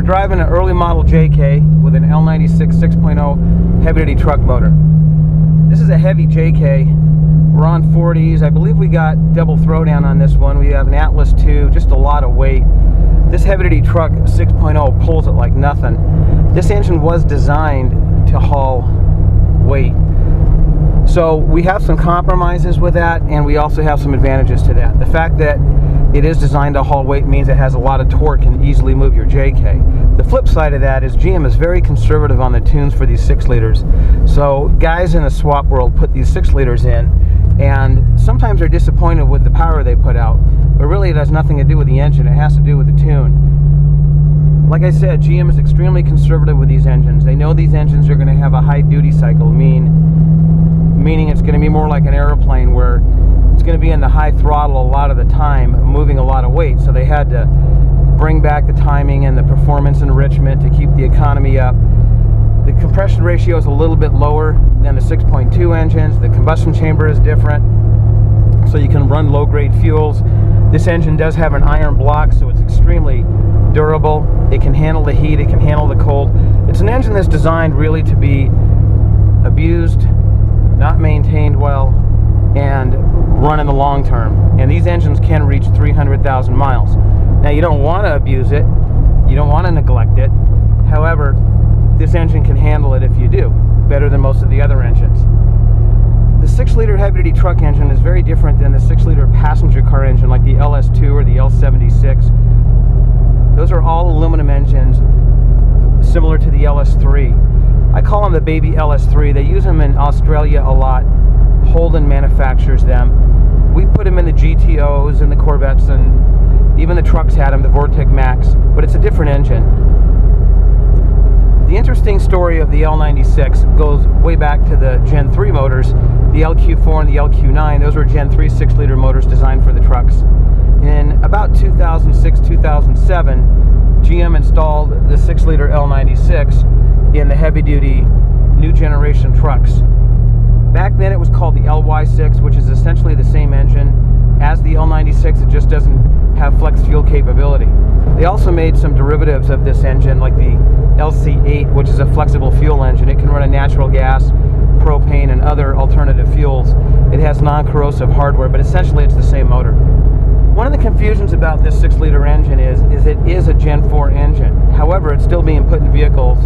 driving an early model JK with an L96 6.0 heavy-duty truck motor. This is a heavy JK. We're on 40s. I believe we got double throwdown on this one. We have an Atlas 2, just a lot of weight. This heavy-duty truck 6.0 pulls it like nothing. This engine was designed to haul weight. So we have some compromises with that, and we also have some advantages to that. The fact that it is designed to haul weight means it has a lot of torque and can easily move your JK. The flip side of that is GM is very conservative on the tunes for these 6 liters. So guys in the swap world put these 6 liters in, and sometimes they're disappointed with the power they put out. But really it has nothing to do with the engine, it has to do with the tune. Like I said, GM is extremely conservative with these engines. They know these engines are going to have a high duty cycle, meaning it's going to be more like an airplane where it's going to be in the high throttle a lot of the time, moving a lot of weight. So they had to bring back the timing and the performance enrichment to keep the economy up. The compression ratio is a little bit lower than the 6.2 engines. The combustion chamber is different, so you can run low-grade fuels. This engine does have an iron block, so it's extremely durable. It can handle the heat, it can handle the cold. It's an engine that's designed really to be abused, not maintained well, and run in the long term. And these engines can reach 300,000 miles. Now, you don't want to abuse it, you don't want to neglect it. However, this engine can handle it if you do, better than most of the other engines. The 6-liter heavy-duty truck engine is very different than the 6-liter passenger car engine like the LS2 or the L76. Those are all aluminum engines similar to the LS3. I call them the baby LS3. They use them in Australia a lot. Holden manufactures them. We put them in the GTOs and the Corvettes, and even the trucks had them, the Vortec Max, but it's a different engine. The interesting story of the L96 goes way back to the Gen 3 motors. The LQ4 and the LQ9, those were Gen 3 6-liter motors designed for the trucks. In about 2006, 2007, GM installed the 6-liter L96 in the heavy-duty new generation trucks. Back then it was called the LY6, which is essentially the same engine as the L96, it just doesn't have flex fuel capability. They also made some derivatives of this engine, like the LC8, which is a flexible fuel engine. It can run a natural gas, propane, and other alternative fuels. It has non-corrosive hardware, but essentially it's the same motor. One of the confusions about this 6-liter engine is it is a Gen 4 engine. However, it's still being put in vehicles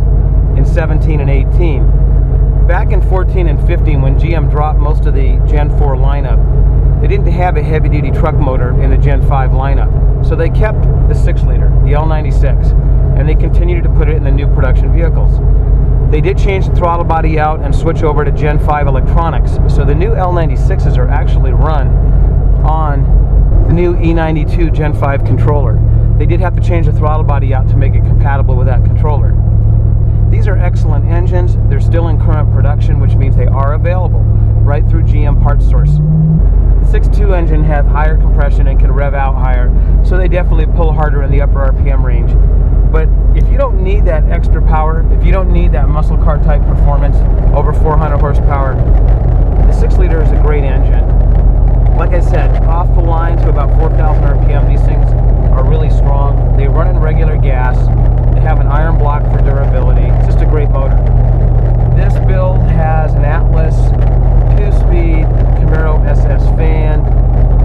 in 17 and 18. Back in 14 and 15, when GM dropped most of the Gen 4 lineup, they didn't have a heavy-duty truck motor in the Gen 5 lineup. So they kept the 6-liter, the L96, and they continued to put it in the new production vehicles. They did change the throttle body out and switch over to Gen 5 electronics. So the new L96s are actually run on the new E92 Gen 5 controller. They did have to change the throttle body out to make it compatible with that controller. These are excellent engines. They're still in current production, which means they are available right through GM Parts Source. The 6.2 engine have higher compression and can rev out higher, so they definitely pull harder in the upper RPM range. But if you don't need that extra power, if you don't need that muscle car type performance over 400 horsepower, the 6-liter is a great engine. Like I said, off the line to about 4,000 RPM, these things are really strong. They run in regular gas. They have an iron block for durability. It's just a great motor. This build has an Atlas 2-speed Camaro SS fan.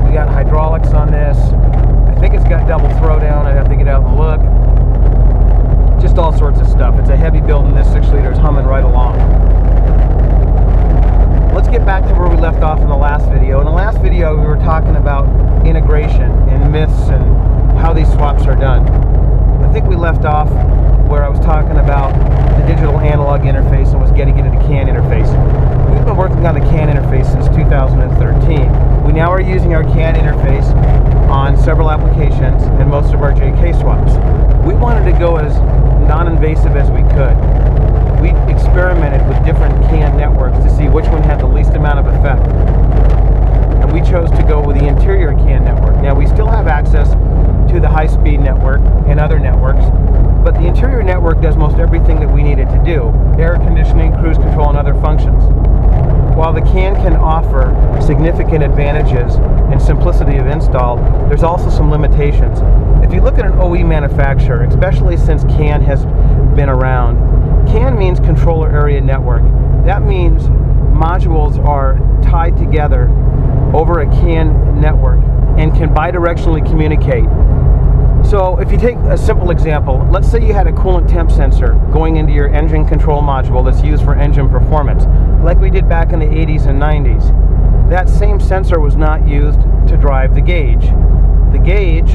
We got hydraulics on this. I think it's got double throwdown. I'd have to get out and look. Just all sorts of stuff. It's a heavy build, and this 6-liter is humming right along. Let's get back to where we left off in the last video. In the last video, we were talking about integration and myths and how these swaps are done. I think we left off where I was talking about the digital analog interface and was getting into the CAN interface. We've been working on the CAN interface since 2013. We now are using our CAN interface on several applications and most of our JK swaps. We wanted to go as non-invasive as we could. We experimented with different CAN networks to see which one had the least amount of effect. And we chose to go with the interior CAN network. Now, we still have access to the high-speed network and other networks, but the interior network does most everything that we need it to do: air conditioning, cruise control, and other functions. While the can offer significant advantages and simplicity of install, there's also some limitations. If you look at an OE manufacturer, especially since CAN has been around, CAN means controller area network. That means modules are tied together over a CAN network and can bidirectionally communicate. So if you take a simple example, let's say you had a coolant temp sensor going into your engine control module that's used for engine performance, like we did back in the 80s and 90s. That same sensor was not used to drive the gauge. The gauge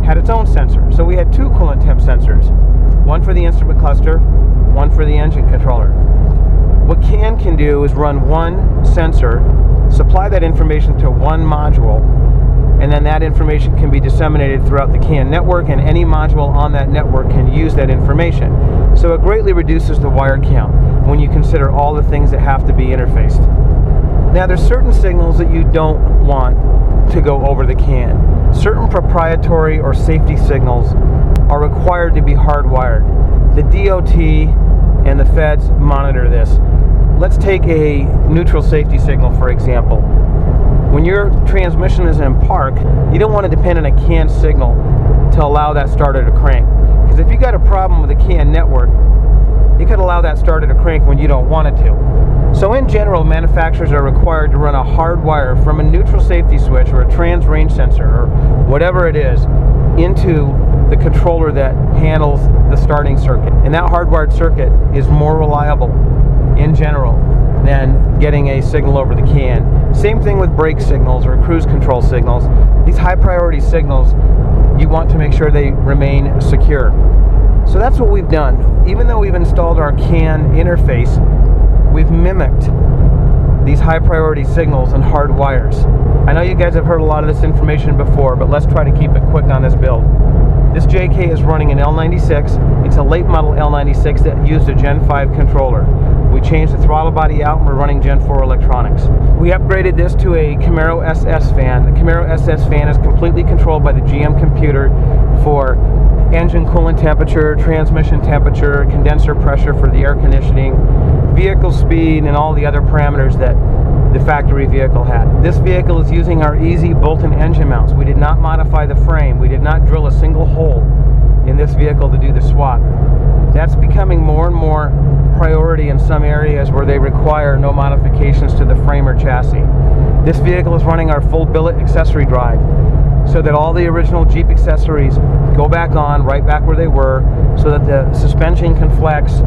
had its own sensor. So we had two coolant temp sensors, one for the instrument cluster, one for the engine controller. What CAN can do is run one sensor, supply that information to one module, and then that information can be disseminated throughout the CAN network, and any module on that network can use that information. So it greatly reduces the wire count when you consider all the things that have to be interfaced. Now there's certain signals that you don't want to go over the CAN. Certain proprietary or safety signals are required to be hardwired. The DOT and the feds monitor this. Let's take a neutral safety signal, for example. When your transmission is in park, you don't want to depend on a CAN signal to allow that starter to crank. Because if you got a problem with the CAN network, you could allow that starter to crank when you don't want it to. So in general, manufacturers are required to run a hard wire from a neutral safety switch or a trans range sensor or whatever it is into the controller that handles the starting circuit. And that hardwired circuit is more reliable in general than getting a signal over the CAN. Same thing with brake signals or cruise control signals. These high priority signals, you want to make sure they remain secure. So that's what we've done. Even though we've installed our CAN interface, we've mimicked these high priority signals and hard wires. I know you guys have heard a lot of this information before, but let's try to keep it quick on this build. This JK is running an L96. It's a late model L96 that used a Gen 5 controller. We changed the throttle body out and we're running Gen 4 electronics. We upgraded this to a Camaro SS fan. The Camaro SS fan is completely controlled by the GM computer for engine coolant temperature, transmission temperature, condenser pressure for the air conditioning, vehicle speed, and all the other parameters that the factory vehicle had. This vehicle is using our easy bolt-in engine mounts. We did not modify the frame. We did not drill a single hole in this vehicle to do the swap. That's becoming more and more priority in some areas where they require no modifications to the frame or chassis. This vehicle is running our full billet accessory drive, so that all the original Jeep accessories go back on, right back where they were, so that the suspension can flex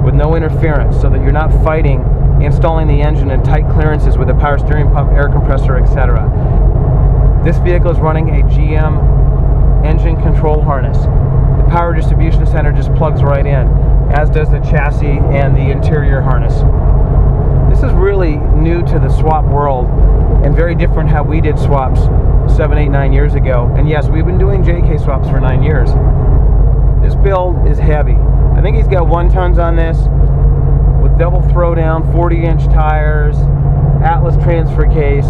with no interference, so that you're not fighting installing the engine in tight clearances with a power steering pump, air compressor, etc. This vehicle is running a GM engine control harness. The power distribution center just plugs right in, as does the chassis and the interior harness. This is really new to the swap world and very different how we did swaps 7, 8, 9 years ago. And yes, we've been doing JK swaps for 9 years. This build is heavy. I think he's got 1 tons on this with double throwdown, 40-inch tires, Atlas transfer case,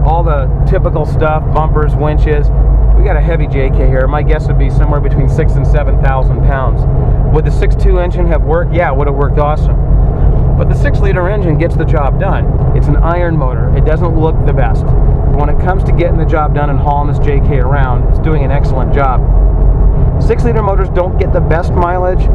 all the typical stuff, bumpers, winches. We got a heavy JK here. My guess would be somewhere between 6,000 and 7,000 pounds. Would the 6.2 engine have worked? Yeah, it would have worked awesome. But the 6-liter engine gets the job done. It's an iron motor. It doesn't look the best. But when it comes to getting the job done and hauling this JK around, it's doing an excellent job. 6-liter motors don't get the best mileage,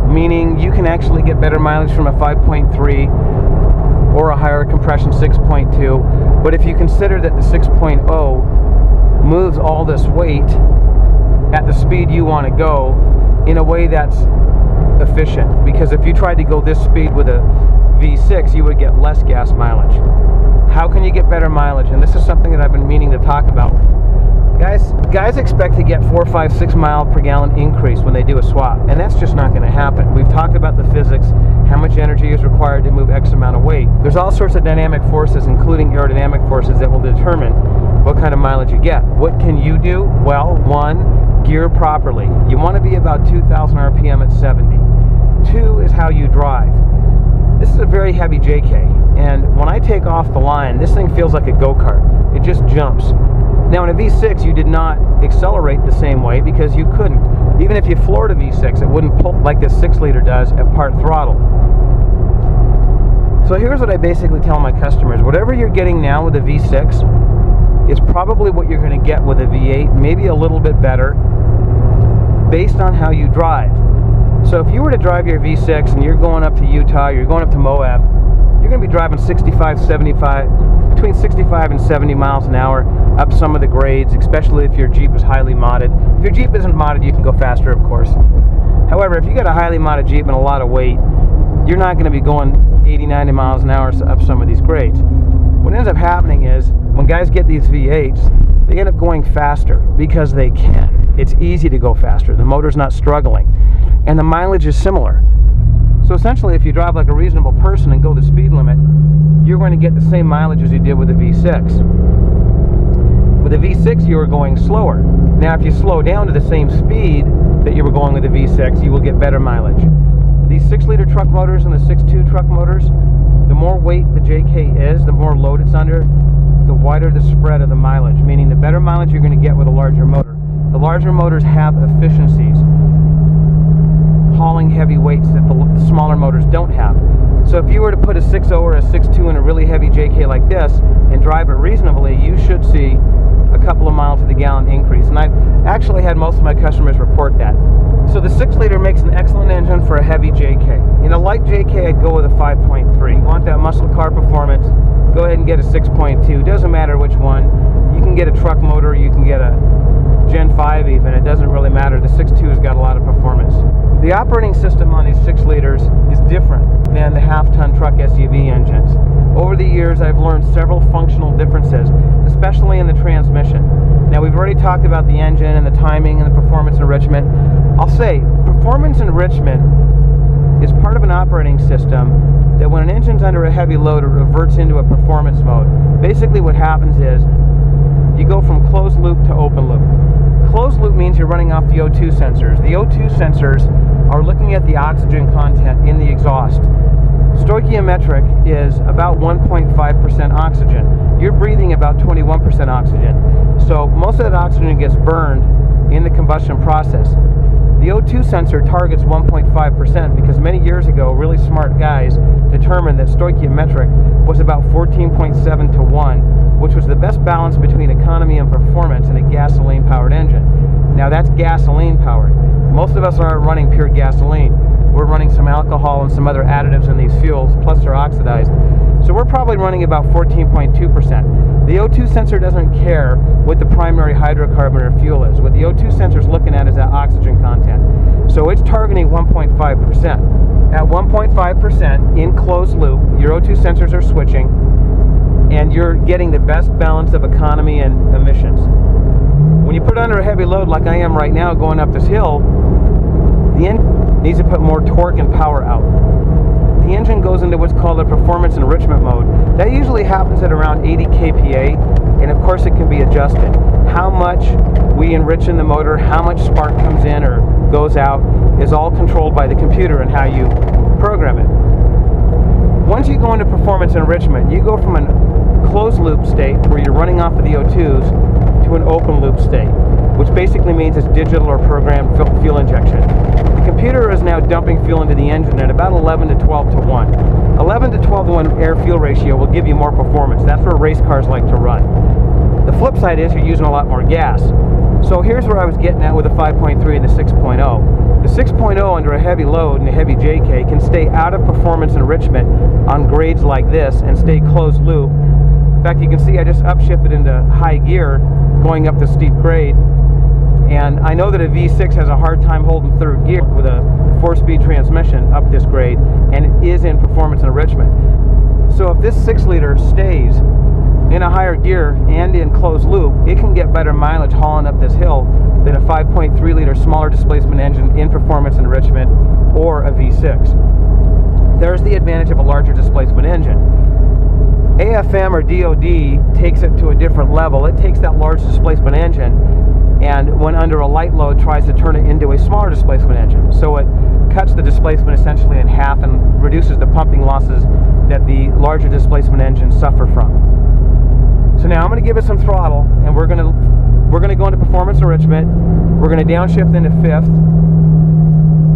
meaning you can actually get better mileage from a 5.3 or a higher compression 6.2. But if you consider that the 6.0 moves all this weight at the speed you want to go in a way that's efficient, because if you tried to go this speed with a V6, you would get less gas mileage. How can you get better mileage? And this is something that I've been meaning to talk about. Guys expect to get 4, 5, 6 mile per gallon increase when they do a swap, and that's just not going to happen. We've talked about the physics, how much energy is required to move X amount of weight. There's all sorts of dynamic forces, including aerodynamic forces, that will determine what kind of mileage you get. What can you do? Well, 1, gear properly. You want to be about 2,000 RPM at 70. 2 is how you drive. This is a very heavy JK, and when I take off the line, this thing feels like a go-kart. It just jumps. Now in a V6 you did not accelerate the same way because you couldn't. Even if you floored a V6, it wouldn't pull like this 6-liter does at part throttle. So here's what I basically tell my customers. Whatever you're getting now with a V6 is probably what you're going to get with a V8, maybe a little bit better, based on how you drive. So if you were to drive your V6 and you're going up to Utah, you're going up to Moab, you're going to be driving between 65 and 70 miles an hour up some of the grades, especially if your Jeep is highly modded. If your Jeep isn't modded, you can go faster, of course. However, if you got a highly modded Jeep and a lot of weight, you're not going to be going 80, 90 miles an hour up some of these grades. What ends up happening is when guys get these V8s, they end up going faster because they can. It's easy to go faster. The motor's not struggling. And the mileage is similar. So essentially, if you drive like a reasonable person and go the speed limit, you're going to get the same mileage as you did with a V6. With a V6, you are going slower. Now, if you slow down to the same speed that you were going with a V6, you will get better mileage. These 6-liter truck motors and the 6.2 truck motors, the more weight the JK is, the more load it's under, the wider the spread of the mileage, meaning the better mileage you're going to get with a larger motor. The larger motors have efficiencies, hauling heavy weights that the smaller motors don't have. So if you were to put a 6.0 or a 6.2 in a really heavy JK like this and drive it reasonably, you should see a couple of miles to the gallon increase. And I've actually had most of my customers report that. So the 6-liter makes an excellent engine for a heavy JK. In a light JK, I'd go with a 5.3. You want that muscle car performance, go ahead and get a 6.2. Doesn't matter which one. You can get a truck motor, you can get a Gen 5 even. It doesn't really matter. The 6.2 has got a lot of performance. The operating system on these 6-liters is different than the half-ton truck SUV engines. Over the years, I've learned several functional differences, especially in the transmission. Now, we've already talked about the engine and the timing and the performance enrichment. I'll say, performance enrichment is part of an operating system that when an engine's under a heavy load, it reverts into a performance mode. Basically, what happens is you go from closed loop to open loop. Closed loop means you're running off the O2 sensors. The O2 sensors are looking at the oxygen content in the exhaust. Stoichiometric is about 1.5% oxygen. You're breathing about 21% oxygen. So most of that oxygen gets burned in the combustion process. The O2 sensor targets 1.5% because many years ago, really smart guys determined that stoichiometric was about 14.7 to 1, which was the best balance between economy and performance in a gasoline-powered engine. Now that's gasoline-powered. Most of us aren't running pure gasoline. We're running some alcohol and some other additives in these fuels, plus they're oxidized. So we're probably running about 14.2%. The O2 sensor doesn't care what the primary hydrocarbon or fuel is. What the O2 sensor is looking at is that oxygen content. So it's targeting 1.5%. At 1.5% in closed loop, your O2 sensors are switching, and you're getting the best balance of economy and emissions. When you put under a heavy load like I am right now going up this hill, the engine needs to put more torque and power out. The engine goes into what's called a performance enrichment mode. That usually happens at around 80 kPa, and of course it can be adjusted. How much we enrich in the motor, how much spark comes in or goes out, is all controlled by the computer and how you program it. Once you go into performance enrichment, you go from a closed loop state where you're running off of the O2s to an open loop state, which basically means it's digital or programmed fuel injection. The computer is now dumping fuel into the engine at about 11 to 12 to 1. 11 to 12 to 1 air-fuel ratio will give you more performance. That's where race cars like to run. The flip side is you're using a lot more gas. So here's where I was getting at with the 5.3 and the 6.0. The 6.0 under a heavy load and a heavy JK can stay out of performance enrichment on grades like this and stay closed loop. In fact, you can see I just upshifted into high gear going up the steep grade. And I know that a V6 has a hard time holding third gear with a 4-speed transmission up this grade, and it is in performance enrichment. So if this 6-liter stays in a higher gear and in closed loop, it can get better mileage hauling up this hill than a 5.3-liter smaller displacement engine in performance enrichment or a V6. There's the advantage of a larger displacement engine. AFM or DOD takes it to a different level. It takes that large displacement engine and when under a light load tries to turn it into a smaller displacement engine. So it cuts the displacement essentially in half and reduces the pumping losses that the larger displacement engines suffer from. So now I'm going to give it some throttle, and we're going to go into performance enrichment. We're going to downshift into fifth.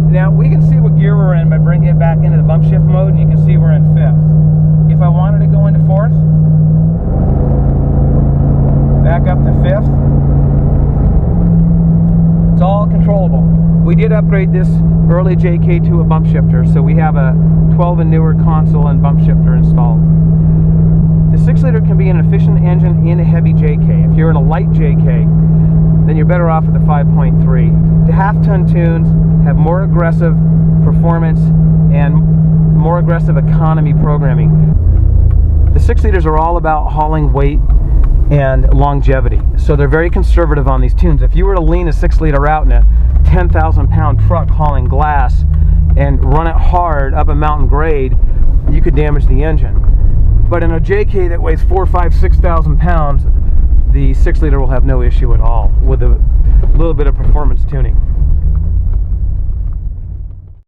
Now we can see what gear we're in by bringing it back into the bump shift mode, and you can see we're in fifth. If I wanted to go into fourth, back up to fifth, it's all controllable. We did upgrade this early JK to a bump shifter, so we have a 12 and newer console and bump shifter installed. The 6-liter can be an efficient engine in a heavy JK. If you're in a light JK, then you're better off with the 5.3. The half-ton tunes have more aggressive performance and more aggressive economy programming. The 6-liters are all about hauling weight and longevity, so they're very conservative on these tunes. If you were to lean a 6-liter out in a 10,000-pound truck hauling glass and run it hard up a mountain grade, you could damage the engine. But in a JK that weighs 4,000, 5,000, 6,000 pounds, the 6-liter will have no issue at all with a little bit of performance tuning.